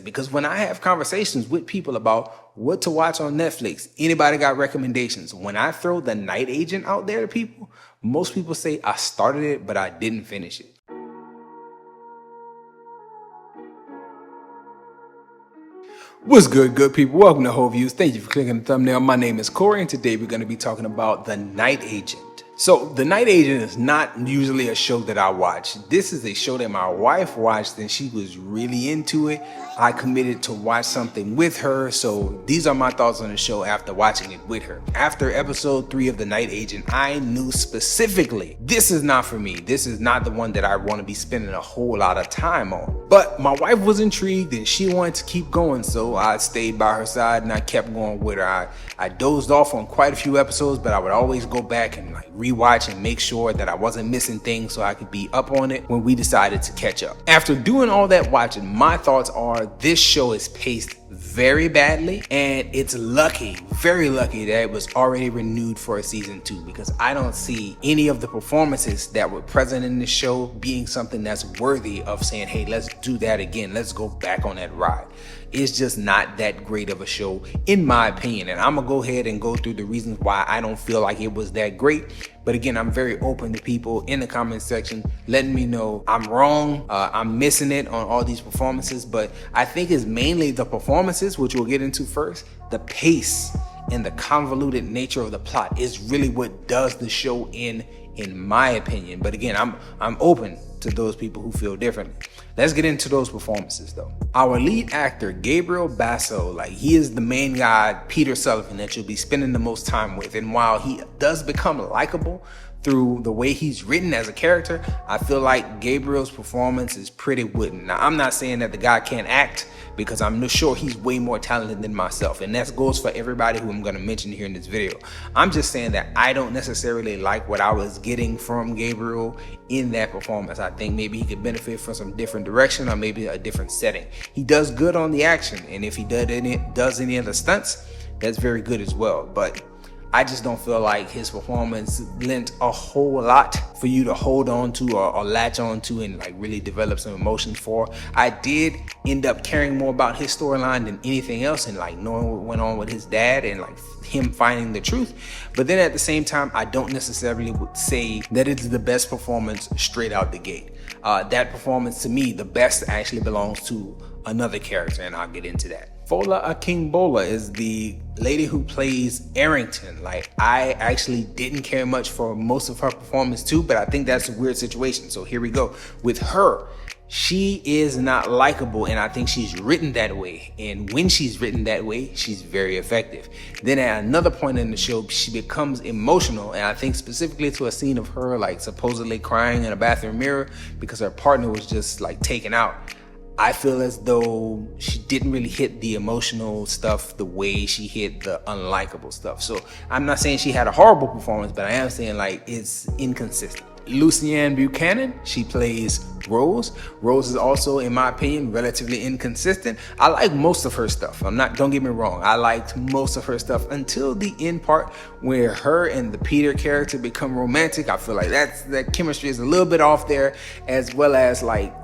Because when I have conversations with people about what to watch on Netflix, anybody got recommendations? When I throw The Night Agent out there to people, most people say I started it, but I didn't finish it. What's good people? Welcome to Whole Views. Thank you for clicking the thumbnail. My name is Corey, and today we're going to be talking about The Night Agent. So, The Night Agent is not usually a show that I watch. This is a show that my wife watched and she was really into it. I committed to watch something with her, so these are my thoughts on the show after watching it with her. After episode 3 of The Night Agent, I knew specifically this is not for me. This is not the one that I want to be spending a whole lot of time on. But my wife was intrigued and she wanted to keep going, so I stayed by her side and I kept going with her. I dozed off on quite a few episodes, but I would always go back and rewatch and make sure that I wasn't missing things so I could be up on it when we decided to catch up. After doing all that watching, my thoughts are this show is paced very badly, and it's lucky, very lucky that it was already renewed for a season 2, because I don't see any of the performances that were present in the show being something that's worthy of saying, hey, let's do that again. Let's go back on that ride. It's just not that great of a show, in my opinion. And I'm gonna go ahead and go through the reasons why I don't feel like it was that great. But again, I'm very open to people in the comment section letting me know I'm wrong, I'm missing it on all these performances. But I think it's mainly the performances, which we'll get into first. The pace and the convoluted nature of the plot is really what does the show in my opinion. But again, I'm open to those people who feel differently. Let's get into those performances though. Our lead actor, Gabriel Basso, he is the main guy, Peter Sullivan, that you'll be spending the most time with. And while he does become likable through the way he's written as a character, I feel like Gabriel's performance is pretty wooden. Now, I'm not saying that the guy can't act, because I'm sure he's way more talented than myself, and that goes for everybody who I'm going to mention here in this video. I'm just saying that I don't necessarily like what I was getting from Gabriel in that performance. I think maybe he could benefit from some different direction or maybe a different setting. He does good on the action, and if he does any of the stunts, that's very good as well. But I just don't feel like his performance lent a whole lot for you to hold on to or latch on to and really develop some emotions for. I did end up caring more about his storyline than anything else, and knowing what went on with his dad and him finding the truth. But then at the same time, I don't necessarily say that it's the best performance straight out the gate. That performance, to me, the best actually belongs to another character, and I'll get into that. Fola Akingbola is the lady who plays Arrington. I actually didn't care much for most of her performance too, but I think that's a weird situation. So here we go. With her, she is not likable, and I think she's written that way. And when she's written that way, she's very effective. Then at another point in the show, she becomes emotional, and I think specifically to a scene of her supposedly crying in a bathroom mirror because her partner was just taken out. I feel as though she didn't really hit the emotional stuff the way she hit the unlikable stuff. So I'm not saying she had a horrible performance, but I am saying it's inconsistent. Lucianne Buchanan, she plays Rose. Rose is also, in my opinion, relatively inconsistent. I like most of her stuff. Don't get me wrong. I liked most of her stuff until the end part where her and the Peter character become romantic. I feel like that chemistry is a little bit off there, as well as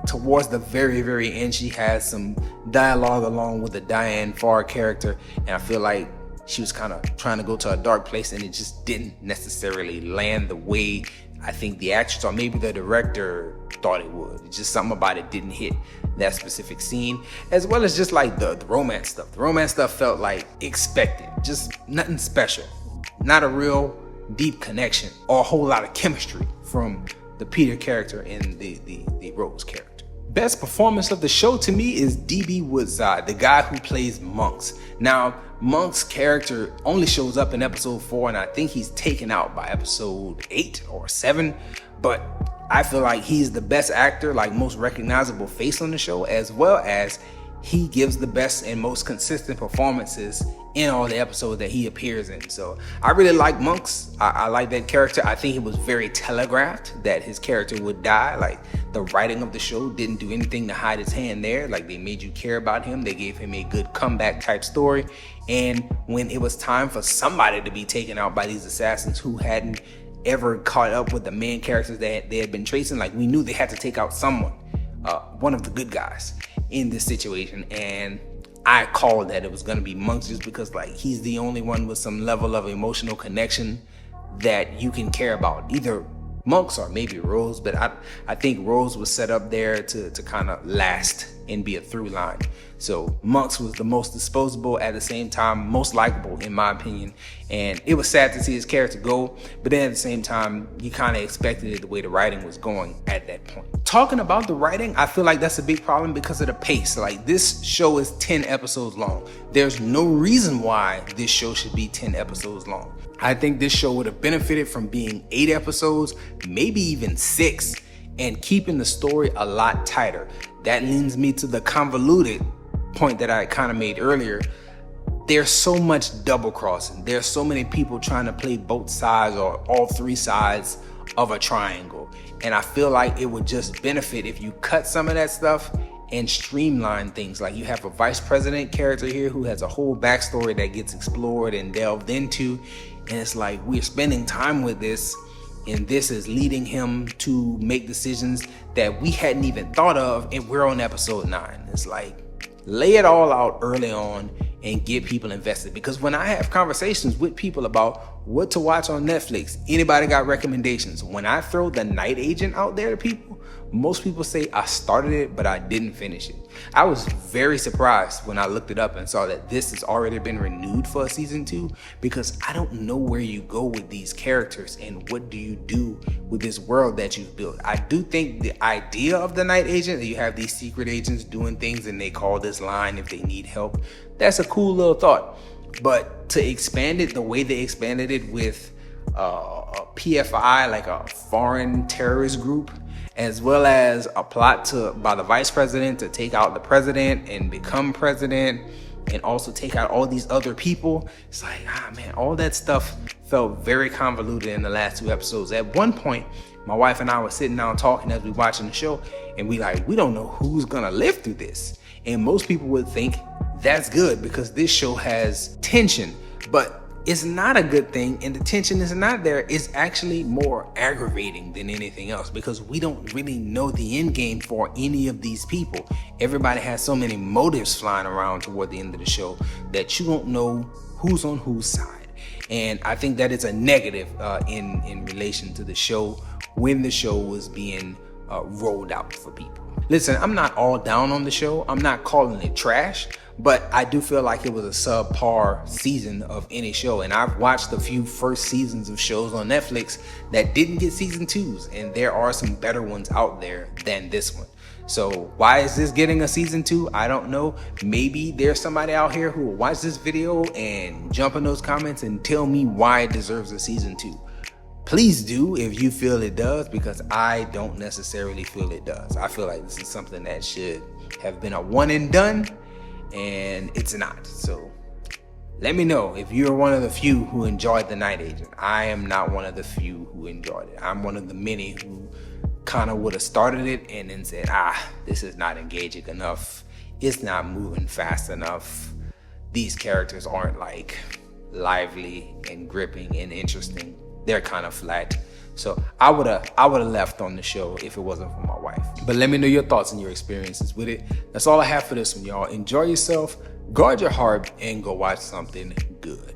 towards the very, very end, she has some dialogue along with the Diane Farr character. And I feel like she was kind of trying to go to a dark place, and it just didn't necessarily land the way I think the actress or maybe the director thought it would. It's just something about it didn't hit that specific scene, as well as just the romance stuff. The romance stuff felt expected, just nothing special, not a real deep connection or a whole lot of chemistry from the Peter character and the Rose character. Best performance of the show to me is D.B. Woodside, the guy who plays Monks. Now, Monk's character only shows up in episode 4, and I think he's taken out by episode 8 or 7. But I feel like he's the best actor, most recognizable face on the show, as well as he gives the best and most consistent performances in all the episodes that he appears in. So I really like Monks. I like that character. I think it was very telegraphed that his character would die. The writing of the show didn't do anything to hide his hand there. They made you care about him. They gave him a good comeback type story. And when it was time for somebody to be taken out by these assassins who hadn't ever caught up with the main characters that they had been tracing, we knew they had to take out someone, one of the good guys. in this situation, and I called that it was going to be Monks just because like he's the only one with some level of emotional connection that you can care about. Either Monks or maybe Rose, but I think Rose was set up there to kind of last and be a through line. So Monks was the most disposable, at the same time most likable in my opinion, and it was sad to see his character go, but then at the same time you kind of expected it the way the writing was going at that point. Talking about the writing, I feel like that's a big problem because of the pace. Like, this show is 10 episodes long. There's no reason why this show should be 10 episodes long. I think this show would have benefited from being 8 episodes, maybe even 6, and keeping the story a lot tighter. That leads me to the convoluted point that I kind of made earlier. There's so much double crossing. There's so many people trying to play both sides or all 3 sides of a triangle. And I feel like it would just benefit if you cut some of that stuff and streamline things. Like, you have a vice president character here who has a whole backstory that gets explored and delved into. And it's like, we're spending time with this, and this is leading him to make decisions that we hadn't even thought of, and we're on episode 9. It's like, lay it all out early on and get people invested. Because when I have conversations with people about what to watch on Netflix, anybody got recommendations? When I throw The Night Agent out there to people, most people say I started it, but I didn't finish it. I was very surprised when I looked it up and saw that this has already been renewed for a season 2, because I don't know where you go with these characters and what do you do with this world that you've built. I do think the idea of The Night Agent, that you have these secret agents doing things and they call this line if they need help, that's a cool little thought. But to expand it the way they expanded it with a PFI, like a foreign terrorist group, as well as a plot by the vice president to take out the president and become president, and also take out all these other people. It's like, man, all that stuff felt very convoluted in the last 2 episodes. At one point, my wife and I were sitting down talking as we watching the show, and we don't know who's gonna live through this. And most people would think that's good because this show has tension, but it's not a good thing, and the tension is not there. It's actually more aggravating than anything else because we don't really know the end game for any of these people. Everybody has so many motives flying around toward the end of the show that you don't know who's on whose side. And I think that is a negative in relation to the show when the show was being rolled out for people. Listen, I'm not all down on the show. I'm not calling it trash, but I do feel like it was a subpar season of any show. And I've watched a few first seasons of shows on Netflix that didn't get season 2s, and there are some better ones out there than this one. So why is this getting a season 2? I don't know. Maybe there's somebody out here who will watch this video and jump in those comments and tell me why it deserves a season 2. Please do if you feel it does, because I don't necessarily feel it does. I feel like this is something that should have been a one and done, and it's not. So let me know if you're one of the few who enjoyed The Night Agent. I am not one of the few who enjoyed it. I'm one of the many who kind of would have started it and then said, this is not engaging enough. It's not moving fast enough. These characters aren't like lively and gripping and interesting. They're kind of flat. So I would have left on the show if it wasn't for my wife. But let me know your thoughts and your experiences with it. That's all I have for this one, y'all. Enjoy yourself, guard your heart, and go watch something good.